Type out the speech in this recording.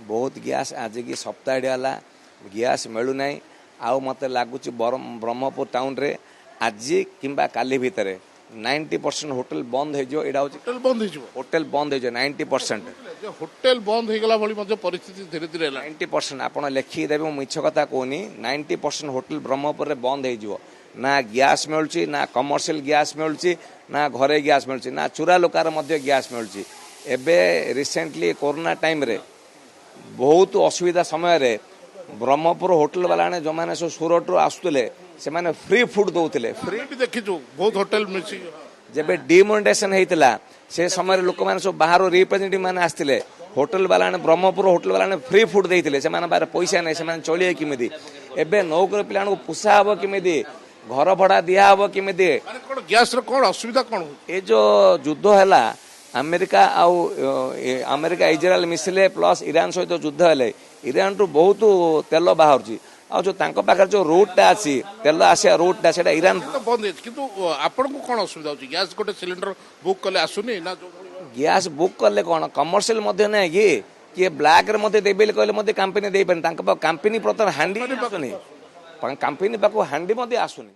बहुत गैस आज की सप्ताह है गैस मिलूना आउ मत लगुच ब्रह्मपुर टाउन रे आज किंबा काली भितर 90% होटल बंद हो होटेल बंद हो होटल बंद हो 90% होटेल बंद हो गला भली परिस्थिति धीरे धीरे 90% आपण लिखिदेवे मिछ कथा कहनी 90% होटल ब्रह्मपुर रे बंद हो ना गैस मिलूँ ना कमर्शियल गैस मिलूँ ना घरे गैस मिलूँ ना चूरा लोकार गैस मिलूँ एबे रिसेंटली कोरोना टाइम रे बहुत असुविधा समय रे ब्रह्मपुर होटल वाला ने जो मैंने सब सूरत रू आसुले से माने फ्री फूड दौले फ्री भी देखीचु बहुत होटेल मिसी जब डिमोनेटेशन होता से समय लोक मैंने सब बाहर रिप्रेजेंटेटिव मैंने आसते होटल वाला ने ब्रह्मपुर होटल वाला ने फ्री फूड देते से बाहर पैसा नहीं से चलिए किमिदी एबे नौकर पिला पोषा हम किमिदी घर भड़ा दिया हम किमिदी गैस कौन असुविधा कौन ये जो युद्ध है अमेरिका आउ अमेरिका इजराइल मिसिले प्लस ईरान सहित युद्ध है ईरान रु बहुत तेल बाहर आ जो तांको पाखर जो रूटटा अच्छी तेल आसिया रूटटा से ईरान बंद किंतु आपन को कौन असुविधा होची गैस गोटे सिलेंडर बुक कले आसुनी ना गैस बुक कले कौन कमर्शियल मध्य नहीं कि किए ब्लैक रे मते देबेले कहले मते कंपनी दे पानी कंपनी प्रथम हांडी आसुनी कंपनी पाखु हांडी मते आसुनी।